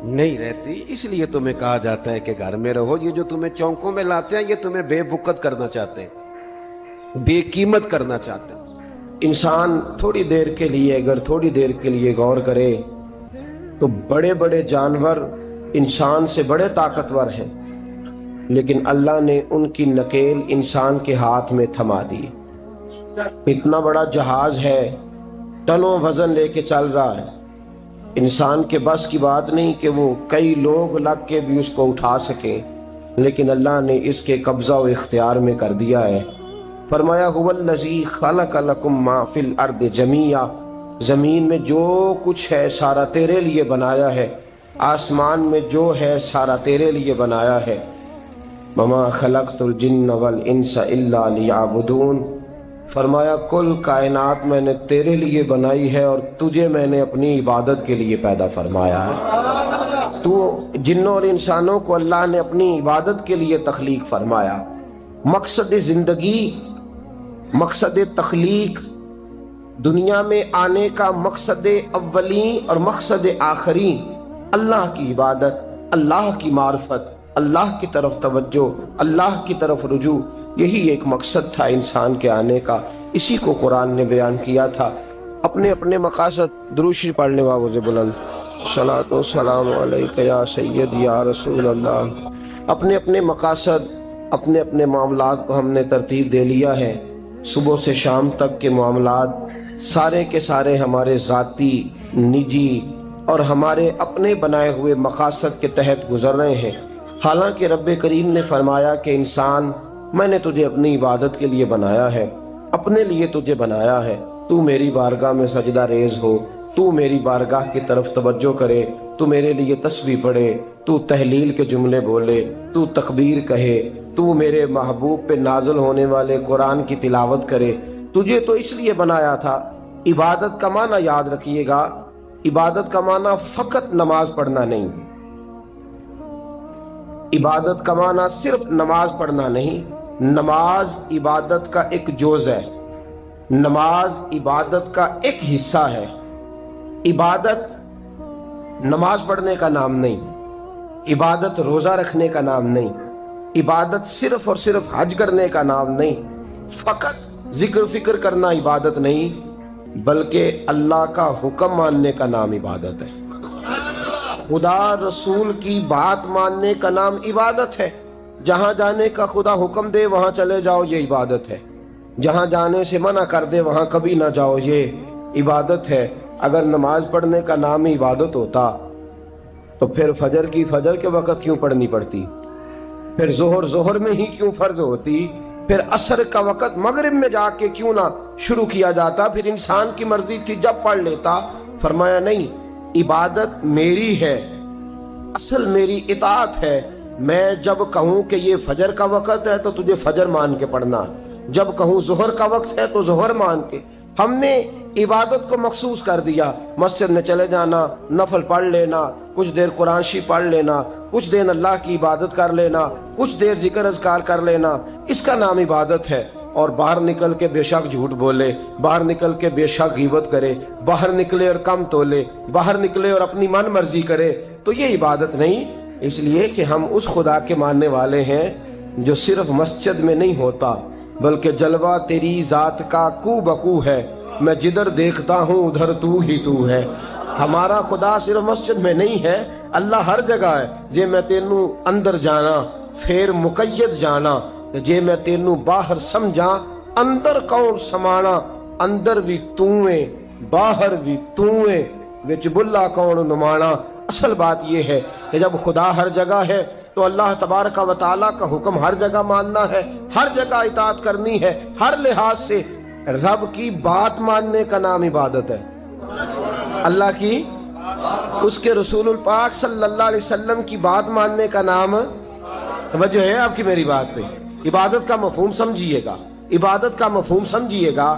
نہیں رہتی. اس لیے تمہیں کہا جاتا ہے کہ گھر میں رہو. یہ جو تمہیں چوکوں میں لاتے ہیں یہ تمہیں بے وقت کرنا چاہتے ہیں، بے قیمت کرنا چاہتے ہیں. انسان تھوڑی دیر کے لیے، اگر تھوڑی دیر کے لیے غور کرے تو بڑے بڑے جانور انسان سے بڑے طاقتور ہیں، لیکن اللہ نے ان کی نکیل انسان کے ہاتھ میں تھما دی. اتنا بڑا جہاز ہے، ٹنوں وزن لے کے چل رہا ہے. انسان کے بس کی بات نہیں کہ وہ کئی لوگ لگ کے بھی اس کو اٹھا سکیں، لیکن اللہ نے اس کے قبضہ و اختیار میں کر دیا ہے. فرمایا هو الذی خلق لکم ما فی الارض جمیعا، زمین میں جو کچھ ہے سارا تیرے لیے بنایا ہے، آسمان میں جو ہے سارا تیرے لیے بنایا ہے. وما خلقت الجن والانس الا لیعبدون، فرمایا کل کائنات میں نے تیرے لیے بنائی ہے اور تجھے میں نے اپنی عبادت کے لیے پیدا فرمایا ہے. تو جنوں اور انسانوں کو اللہ نے اپنی عبادت کے لیے تخلیق فرمایا. مقصد زندگی، مقصد تخلیق، دنیا میں آنے کا مقصد اولین اور مقصد آخرین اللہ کی عبادت، اللہ کی معرفت، اللہ کی طرف توجہ، اللہ کی طرف رجوع. یہی ایک مقصد تھا انسان کے آنے کا. اسی کو قرآن نے بیان کیا تھا. اپنے اپنے مقاصد. درود شریف پڑھنے والے بلند صلاۃ و سلام علیک یا سید یا رسول اللہ. اپنے اپنے مقاصد، اپنے اپنے معاملات کو ہم نے ترتیب دے لیا ہے. صبح سے شام تک کے معاملات سارے کے سارے ہمارے ذاتی، نجی، اور ہمارے اپنے بنائے ہوئے مقاصد کے تحت گزر رہے ہیں۔ حالانکہ رب کریم نے فرمایا کہ انسان، میں نے تجھے اپنی عبادت کے لیے بنایا ہے، اپنے لیے تجھے بنایا ہے، تو میری بارگاہ میں سجدہ ریز ہو، تو میری بارگاہ کی طرف توجہ کرے، تو میرے لیے تسبیح پڑھے، تو تحلیل کے جملے بولے، تو تکبیر کہے، تو میرے محبوب پہ نازل ہونے والے قرآن کی تلاوت کرے۔ تجھے تو اس لیے بنایا تھا۔ عبادت کا معنی یاد رکھیے گا، عبادت کا معنی فقط نماز پڑھنا نہیں، عبادت کا معنی صرف نماز پڑھنا نہیں، نماز عبادت کا ایک جز ہے، نماز عبادت کا ایک حصہ ہے۔ عبادت نماز پڑھنے کا نام نہیں، عبادت روزہ رکھنے کا نام نہیں، عبادت صرف اور صرف حج کرنے کا نام نہیں، فقط ذکر فکر کرنا عبادت نہیں، بلکہ اللہ کا حکم ماننے کا نام عبادت ہے۔ خدا رسول کی بات ماننے کا نام عبادت ہے۔ جہاں جانے کا خدا حکم دے وہاں چلے جاؤ، یہ عبادت ہے۔ جہاں جانے سے منع کر دے وہاں کبھی نہ جاؤ، یہ عبادت ہے۔ اگر نماز پڑھنے کا نام ہی عبادت ہوتا تو پھر فجر کی فجر کے وقت کیوں پڑھنی پڑتی، پھر ظہر میں ہی کیوں فرض ہوتی، پھر عصر کا وقت مغرب میں جا کے کیوں نہ شروع کیا جاتا، پھر انسان کی مرضی تھی جب پڑھ لیتا۔ فرمایا نہیں، عبادت میری ہے، اصل میری اطاعت ہے۔ میں جب کہوں کہ یہ فجر کا وقت ہے تو تجھے فجر مان کے پڑھنا، جب کہوں ظہر کا وقت ہے تو ظہر مان کے۔ ہم نے عبادت کو مخصوص کر دیا، مسجد میں چلے جانا، نفل پڑھ لینا، کچھ دیر قرآن شریف پڑھ لینا، کچھ دیر اللہ کی عبادت کر لینا، کچھ دیر ذکر اذکار کر لینا، اس کا نام عبادت ہے۔ اور باہر نکل کے بے شک جھوٹ بولے، باہر نکل کے بے شک غیبت کرے، باہر نکلے اور کم تولے، باہر نکلے اور اپنی من مرضی کرے، تو یہ عبادت نہیں۔ اس لیے کہ ہم اس خدا کے ماننے والے ہیں جو صرف مسجد میں نہیں ہوتا، بلکہ جلوہ تیری ذات کا کو بکو ہے، میں جدھر دیکھتا ہوں ادھر تو ہی تو ہے۔ ہمارا خدا صرف مسجد میں نہیں ہے، اللہ ہر جگہ ہے۔ جے میں تینوں اندر جانا پھر مقید جانا، جے میں تینوں باہر سمجھا اندر کون سمانا، اندر بھی تویں باہر بھی تویں، وچ بلا کون نمانا۔ اصل بات یہ ہے کہ جب خدا ہر جگہ ہے تو اللہ تبارک و تعالیٰ کا حکم ہر جگہ ماننا ہے، ہر جگہ اطاعت کرنی ہے، ہر لحاظ سے۔ رب کی بات ماننے کا نام عبادت ہے، اللہ کی، اس کے رسول الپاک صلی اللہ علیہ وسلم کی بات ماننے کا نام، توجہ ہے آپ کی میری بات پہ؟ عبادت کا مفہوم سمجھیے گا، عبادت کا مفہوم سمجھیے گا۔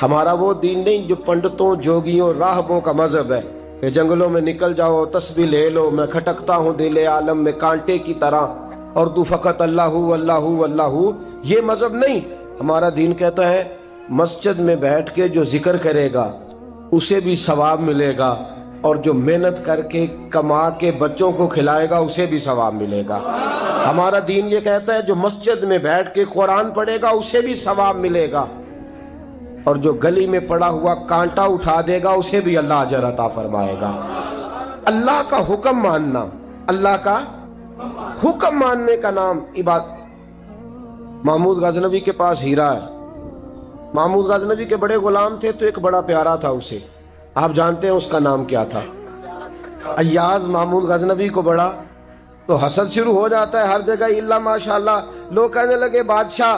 ہمارا وہ دین نہیں جو پنڈتوں، جوگیوں، راہبوں کا مذہب ہے کہ جنگلوں میں نکل جاؤ، تسبیح لے لو، میں کھٹکتا ہوں دل عالم میں کانٹے کی طرح، اور تو فقط اللہ اللہ اللہ۔ یہ مذہب نہیں۔ ہمارا دین کہتا ہے مسجد میں بیٹھ کے جو ذکر کرے گا اسے بھی ثواب ملے گا، اور جو محنت کر کے کما کے بچوں کو کھلائے گا اسے بھی ثواب ملے گا۔ ہمارا دین یہ کہتا ہے جو مسجد میں بیٹھ کے قرآن پڑھے گا اسے بھی ثواب ملے گا، اور جو گلی میں پڑا ہوا کانٹا اٹھا دے گا اسے بھی اللہ اجر عطا فرمائے گا۔ اللہ کا حکم ماننا، اللہ کا حکم ماننے کا نام عبادت۔ محمود غزنوی کے پاس ہیرا ہے، محمود غزنوی کے بڑے غلام تھے تو ایک بڑا پیارا تھا اسے، آپ جانتے ہیں اس کا نام کیا تھا؟ ایاز محمود غزنوی کو بڑا تو حسد شروع ہو جاتا ہے ہر جگہ، اللہ ماشاءاللہ۔ لوگ کہنے لگے بادشاہ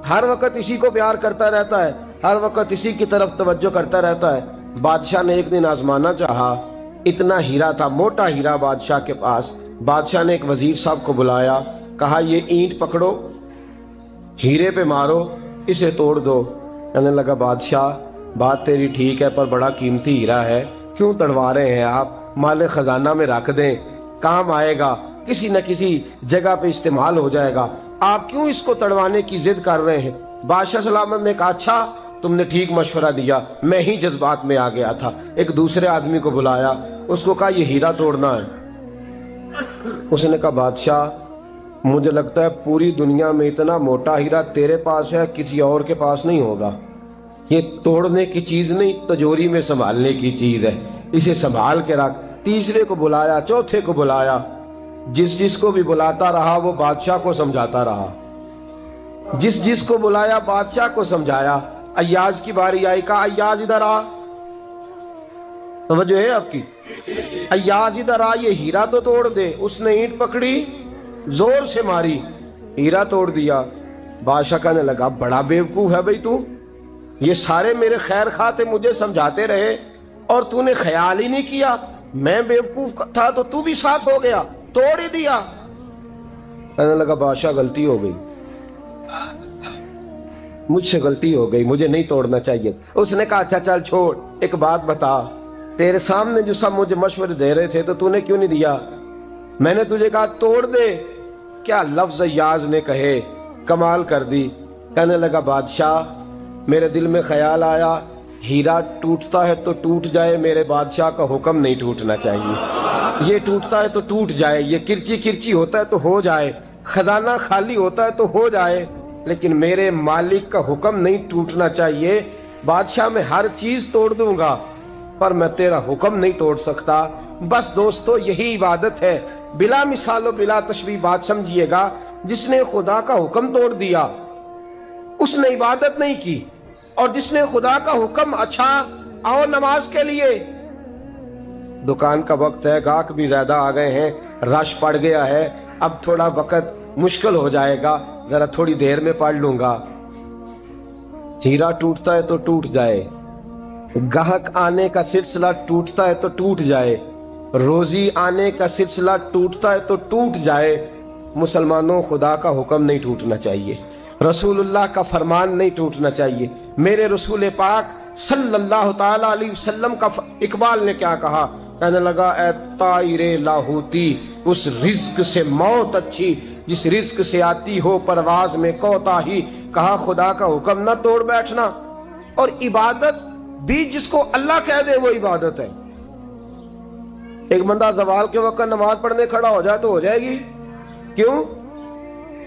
ہر وقت اسی کو پیار کرتا رہتا ہے، ہر وقت اسی کی طرف توجہ کرتا رہتا ہے۔ بادشاہ نے ایک دن آزمانا چاہا، اتنا ہیرا تھا، موٹا ہیرا بادشاہ کے پاس۔ بادشاہ نے ایک وزیر صاحب کو بلایا، کہا یہ اینٹ پکڑو، ہیرے پہ مارو، اسے توڑ دو۔ کہنے لگا بادشاہ بات تیری ٹھیک ہے پر بڑا قیمتی ہیرا ہے، کیوں تڑوا رہے ہیں آپ؟ مال خزانہ میں رکھ دیں، کام آئے گا، کسی نہ کسی جگہ پہ استعمال ہو جائے گا، آپ کیوں اس کو تڑوانے کی ضد کر رہے ہیں؟ بادشاہ سلامت نے کہا اچھا تم نے ٹھیک مشورہ دیا، میں ہی جذبات میں آ گیا تھا۔ ایک دوسرے آدمی کو بلایا، اس کو کہا یہ ہیرا توڑنا ہے۔ اس نے کہا بادشاہ مجھے لگتا ہے پوری دنیا میں اتنا موٹا ہیرا تیرے پاس ہے، کسی اور کے پاس نہیں ہوگا۔ یہ توڑنے کی چیز نہیں، تجوری میں سنبھالنے کی چیز ہے، اسے سنبھال کے رکھ۔ تیسرے کو بلایا، چوتھے کو بلایا، جس کو بھی بلاتا رہا وہ بادشاہ کو سمجھاتا رہا، جس کو بلایا بادشاہ کو سمجھایا۔ ایاز کی باری آئی، کہا ایاز ادھر آ۔ توجہ ہے آپ کی؟ ایاز ادھر آ، یہ ہیرا تو توڑ دے۔ اس نے اینٹ پکڑی، زور سے ماری، ہیرا توڑ دیا۔ بادشاہ کہنے لگا بڑا بیوقوف ہے بھئی تو، یہ سارے میرے خیر خواہ تھے، مجھے سمجھاتے رہے اور تو نے خیال ہی نہیں کیا، میں بیوقوف تھا تو تو بھی ساتھ ہو گیا، توڑ ہی دیا۔ کہنے لگا بادشاہ غلطی ہو گئی، مجھ سے غلطی ہو گئی، مجھے نہیں توڑنا چاہیے۔ اس نے کہا اچھا چل چھوڑ، ایک بات بتا، تیرے سامنے جو سب مجھے مشورے دے رہے تھے تو نے کیوں نہیں دیا؟ میں نے تجھے کہا توڑ دے۔ کیا لفظ ایاز نے کہے، کمال کر دی۔ کہنے لگا بادشاہ میرے دل میں خیال آیا ہیرا ٹوٹتا ہے تو ٹوٹ جائے، میرے بادشاہ کا حکم نہیں ٹوٹنا چاہیے۔ یہ ٹوٹتا ہے تو ٹوٹ جائے، یہ کرچی کرچی ہوتا ہے تو ہو جائے، خزانہ خالی ہوتا ہے تو ہو جائے، لیکن میرے مالک کا حکم نہیں ٹوٹنا چاہیے۔ بادشاہ میں ہر چیز توڑ دوں گا پر میں تیرا حکم نہیں توڑ سکتا۔ بس دوستو یہی عبادت ہے، بلا مثال و بلا تشبیہ بات سمجھیے گا۔ جس نے خدا کا حکم توڑ دیا اس نے عبادت نہیں کی، اور جس نے خدا کا حکم اچھا آؤ نماز کے لیے، دکان کا وقت ہے، گاہک بھی زیادہ آ گئے ہیں، رش پڑ گیا ہے، اب تھوڑا وقت مشکل ہو جائے گا، ذرا تھوڑی دیر میں پڑھ لوں گا۔ ہیرا ٹوٹتا ہے تو ٹوٹ جائے، گاہک آنے کا سلسلہ ٹوٹتا ہے تو ٹوٹ جائے، روزی آنے کا سلسلہ ٹوٹتا ہے تو ٹوٹ جائے۔ مسلمانوں خدا کا حکم نہیں ٹوٹنا چاہیے، رسول اللہ کا فرمان نہیں ٹوٹنا چاہیے۔ میرے رسول پاک صلی اللہ تعالی علیہ وسلم کا اقبال نے کیا کہا؟ کہنے لگا اے طائر لاہوتی، اس رزق سے موت اچھی جس رزق سے آتی ہو پرواز میں کوتاہی۔ کہا خدا کا حکم نہ توڑ بیٹھنا، اور عبادت بھی جس کو اللہ کہہ دے وہ عبادت ہے۔ ایک بندہ زوال کے وقت نماز پڑھنے کھڑا ہو جائے تو ہو جائے گی، کیوں؟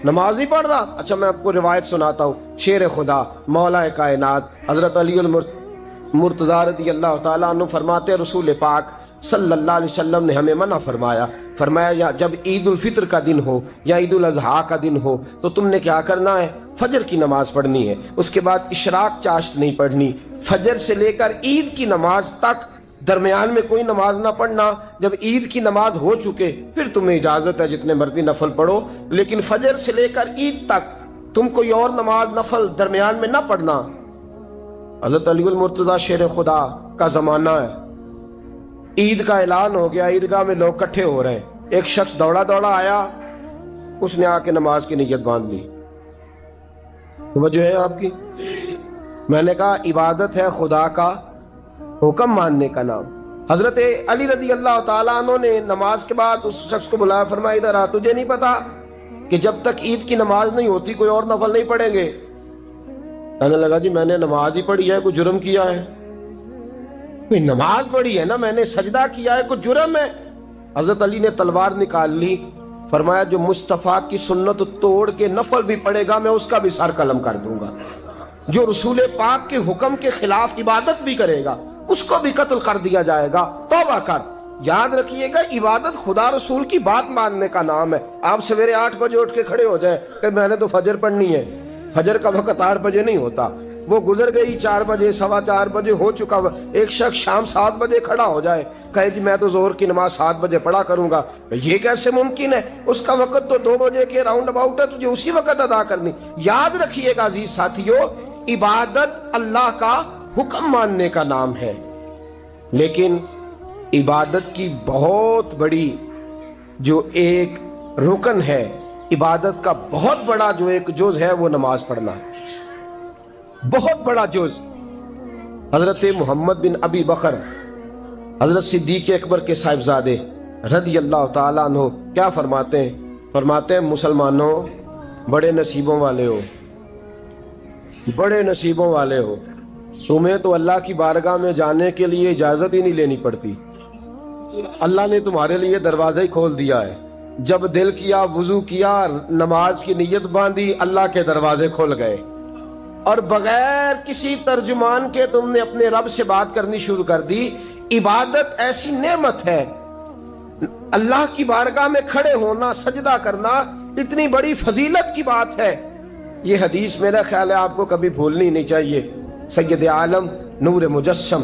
نماز نہیں پڑھ رہا۔ اچھا میں آپ کو روایت سناتا ہوں، شیر خدا مولا کائنات حضرت علی المرتضی رضی اللہ تعالیٰ عنہ فرماتے رسول پاک صلی اللہ علیہ وسلم نے ہمیں منع فرمایا یا جب عید الفطر کا دن ہو یا عید الاضحیٰ کا دن ہو تو تم نے کیا کرنا ہے؟ فجر کی نماز پڑھنی ہے، اس کے بعد اشراق چاشت نہیں پڑھنی، فجر سے لے کر عید کی نماز تک درمیان میں کوئی نماز نہ پڑھنا۔ جب عید کی نماز ہو چکے پھر تمہیں اجازت ہے جتنے مرضی نفل پڑھو، لیکن فجر سے لے کر عید تک تم کوئی اور نماز نفل درمیان میں نہ پڑھنا۔ حضرت علی المرتضی شیر خدا کا زمانہ ہے، عید کا اعلان ہو گیا، عیدگاہ میں لوگ کٹھے ہو رہے ہیں، ایک شخص دوڑا آیا، اس نے آ کے نماز کی نیت باندھ لی۔ توجہ ہے آپ کی؟ میں نے کہا عبادت ہے خدا کا حکم ماننے کا نام۔ حضرت علی رضی اللہ تعالیٰ عنہ نے نماز کے بعد اس شخص کو بلایا، فرمایا ادھر آ، تجھے نہیں پتا کہ جب تک عید کی نماز نہیں ہوتی کوئی اور نفل نہیں پڑھیں گے؟ کہنے لگا جی میں نے نماز ہی پڑھی ہے، کوئی جرم کیا ہے؟ کوئی نماز پڑھی ہے نا، میں نے سجدہ کیا ہے، کوئی جرم ہے؟ حضرت علی نے تلوار نکال لی، فرمایا جو مصطفیٰ کی سنت توڑ کے نفل بھی پڑھے گا میں اس کا بھی سر قلم کر دوں گا، جو رسول پاک کے حکم کے خلاف عبادت بھی کرے گا اس کو بھی قتل کر دیا جائے گا۔ توبہ کر۔ یاد رکھیے گا عبادت خدا رسول کی بات ماننے کا نام ہے۔ آپ سویرے 8 بجے اٹھ کے کھڑے ہو جائیں کہ میں نے تو فجر پڑھنی ہے، فجر کا وقت 8 بجے نہیں ہوتا، وہ گزر گئی 4 بجے، 4:15 بجے ہو چکا۔ ایک شخص شام 7 بجے کھڑا ہو جائے کہے جی میں تو ظہر کی نماز 7 بجے پڑھا کروں گا، یہ کیسے ممکن ہے؟ اس کا وقت تو 2 بجے کے راؤنڈ اباؤٹ ہے، تجھے اسی وقت ادا کرنی۔ یاد رکھیے گا عزیز ساتھیو، عبادت اللہ کا حکم ماننے کا نام ہے، لیکن عبادت کی بہت بڑی جو ایک رکن ہے، عبادت کا بہت بڑا جو ایک جز ہے وہ نماز پڑھنا ہے، بہت بڑا جز۔ حضرت محمد بن ابی بکر حضرت صدیق اکبر کے صاحبزادے رضی اللہ تعالیٰ عنہ کیا فرماتے ہیں مسلمانوں بڑے نصیبوں والے ہو، بڑے نصیبوں والے ہو، تمہیں تو اللہ کی بارگاہ میں جانے کے لیے اجازت ہی نہیں لینی پڑتی، اللہ نے تمہارے لیے دروازہ ہی کھول دیا ہے، جب دل کیا وضو کیا نماز کی نیت باندھی اللہ کے دروازے کھل گئے، اور بغیر کسی ترجمان کے تم نے اپنے رب سے بات کرنی شروع کر دی۔ عبادت ایسی نعمت ہے، اللہ کی بارگاہ میں کھڑے ہونا، سجدہ کرنا اتنی بڑی فضیلت کی بات ہے۔ یہ حدیث میرا خیال ہے آپ کو کبھی بھولنی نہیں چاہیے۔ سید عالم نور مجسم